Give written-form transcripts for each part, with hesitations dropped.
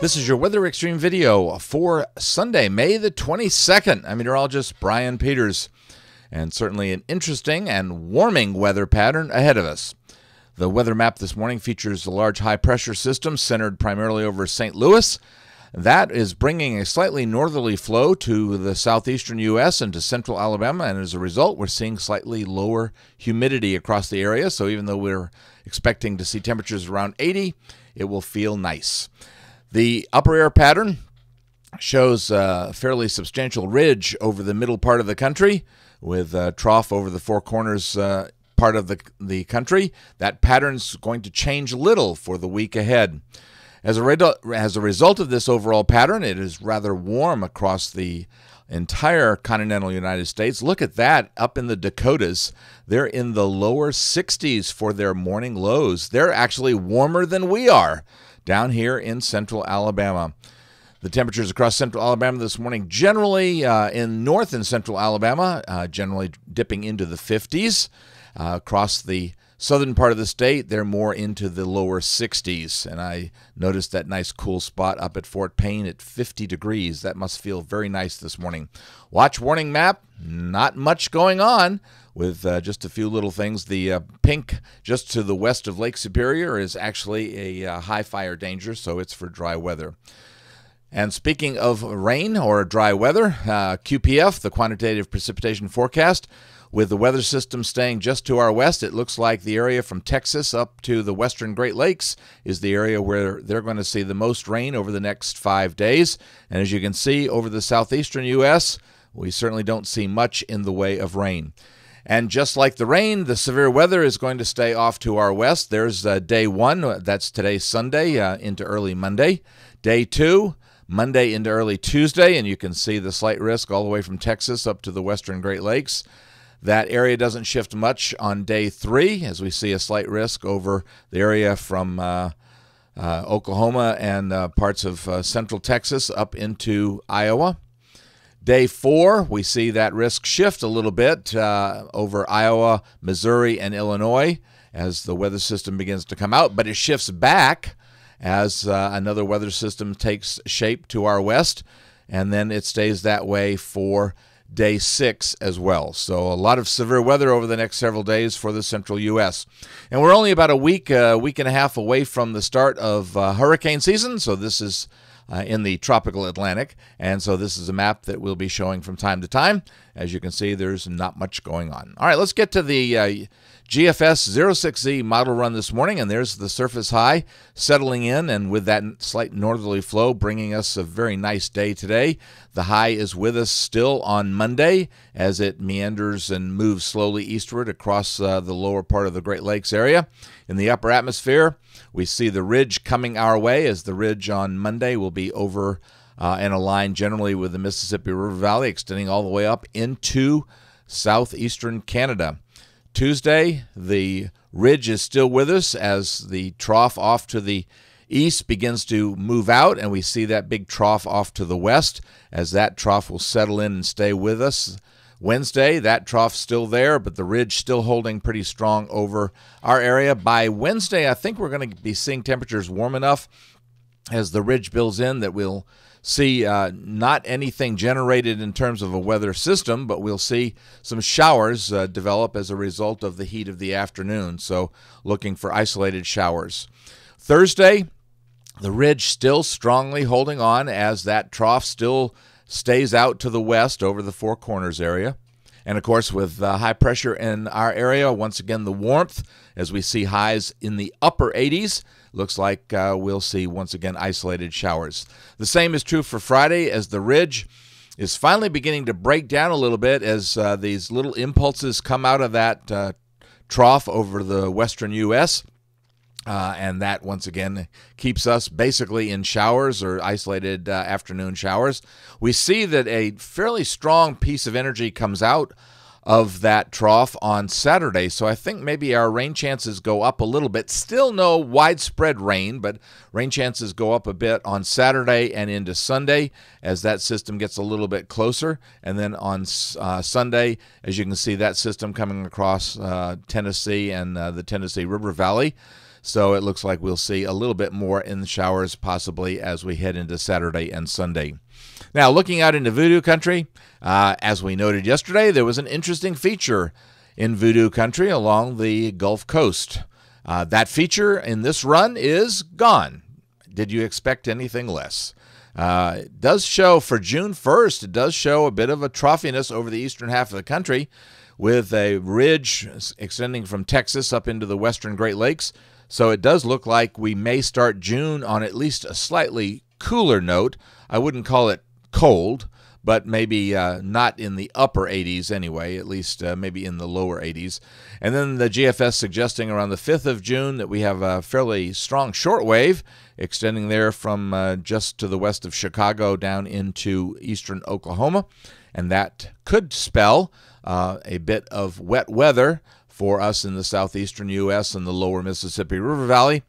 This is your Weather Extreme video for Sunday, May the 22nd. I'm meteorologist Brian Peters, and certainly an interesting and warming weather pattern ahead of us. The weather map this morning features a large high-pressure system centered primarily over St. Louis. That is bringing a slightly northerly flow to the southeastern U.S. and to central Alabama, and as a result, we're seeing slightly lower humidity across the area. So even though we're expecting to see temperatures around 80, it will feel nice. The upper air pattern shows a fairly substantial ridge over the middle part of the country with a trough over the Four Corners part of the country. That pattern's going to change little for the week ahead. As a result of this overall pattern, it is rather warm across the entire continental United States. Look at that up in the Dakotas. They're in the lower 60s for their morning lows. They're actually warmer than we are down here in central Alabama. The temperatures across central Alabama this morning, generally in north and central Alabama, generally dipping into the 50s. Across the southern part of the state, they're more into the lower 60s. And I noticed that nice cool spot up at Fort Payne at 50 degrees. That must feel very nice this morning. Watch warning map, not much going on with just a few little things. The pink just to the west of Lake Superior is actually a high fire danger, so it's for dry weather. And speaking of rain or dry weather, QPF, the quantitative precipitation forecast, with the weather system staying just to our west, it looks like the area from Texas up to the western Great Lakes is the area where they're going to see the most rain over the next 5 days. And as you can see, over the southeastern U.S., we certainly don't see much in the way of rain. And just like the rain, the severe weather is going to stay off to our west. There's day one, that's today, Sunday, into early Monday. Day two, Monday into early Tuesday, and you can see the slight risk all the way from Texas up to the western Great Lakes. That area doesn't shift much on day three, as we see a slight risk over the area from Oklahoma and parts of central Texas up into Iowa. Day four, we see that risk shift a little bit over Iowa, Missouri, and Illinois as the weather system begins to come out, but it shifts back as another weather system takes shape to our west, and then it stays that way for day 6 as well. So a lot of severe weather over the next several days for the central U.S. And we're only about a week and a half away from the start of hurricane season, so this is in the tropical Atlantic, and so this is a map that we'll be showing from time to time. As you can see, there's not much going on. All right, let's get to the GFS 06Z model run this morning, and there's the surface high settling in, and with that slight northerly flow bringing us a very nice day today. The high is with us still on Monday as it meanders and moves slowly eastward across the lower part of the Great Lakes area. In the upper atmosphere, we see the ridge coming our way, as the ridge on Monday will be over and aligned generally with the Mississippi River Valley, extending all the way up into southeastern Canada. Tuesday, the ridge is still with us as the trough off to the east begins to move out, and we see that big trough off to the west as that trough will settle in and stay with us. Wednesday, that trough's still there, but the ridge still holding pretty strong over our area. By Wednesday, I think we're going to be seeing temperatures warm enough as the ridge builds in that we'll see not anything generated in terms of a weather system, but we'll see some showers develop as a result of the heat of the afternoon. So looking for isolated showers. Thursday, the ridge still strongly holding on as that trough still stays out to the west over the Four Corners area. And of course, with high pressure in our area, once again, the warmth, as we see highs in the upper 80s, looks like we'll see once again isolated showers. The same is true for Friday, as the ridge is finally beginning to break down a little bit as these little impulses come out of that trough over the western U.S. And that, once again, keeps us basically in showers or isolated afternoon showers. We see that a fairly strong piece of energy comes out of that trough on Saturday, so I think maybe our rain chances go up a little bit. Still no widespread rain, but rain chances go up a bit on Saturday and into Sunday as that system gets a little bit closer. And then on Sunday, as you can see, that system coming across Tennessee and the Tennessee River Valley. So it looks like we'll see a little bit more in the showers possibly as we head into Saturday and Sunday. Now, looking out into Voodoo Country, as we noted yesterday, there was an interesting feature in Voodoo Country along the Gulf Coast. That feature in this run is gone. Did you expect anything less? It does show for June 1st, it does show a bit of a troughiness over the eastern half of the country with a ridge extending from Texas up into the western Great Lakes. So it does look like we may start June on at least a slightly cooler note. I wouldn't call it cold, but maybe not in the upper 80s anyway, at least maybe in the lower 80s. And then the GFS suggesting around the 5th of June that we have a fairly strong shortwave extending there from just to the west of Chicago down into eastern Oklahoma. And that could spell a bit of wet weather for us in the southeastern U.S. and the lower Mississippi River Valley.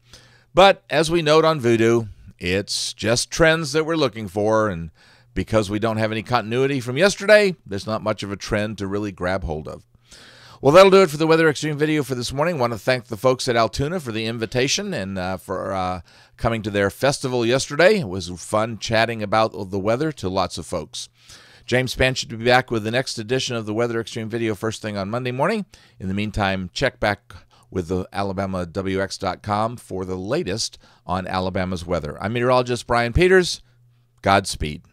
But as we note on Voodoo, it's just trends that we're looking for, and because we don't have any continuity from yesterday, there's not much of a trend to really grab hold of. Well, that'll do it for the Weather Xtreme video for this morning. I want to thank the folks at Altoona for the invitation and for coming to their festival yesterday. It was fun chatting about the weather to lots of folks. James Spann should be back with the next edition of the Weather Xtreme video first thing on Monday morning. In the meantime, check back with the AlabamaWX.com for the latest on Alabama's weather. I'm meteorologist Brian Peters. Godspeed.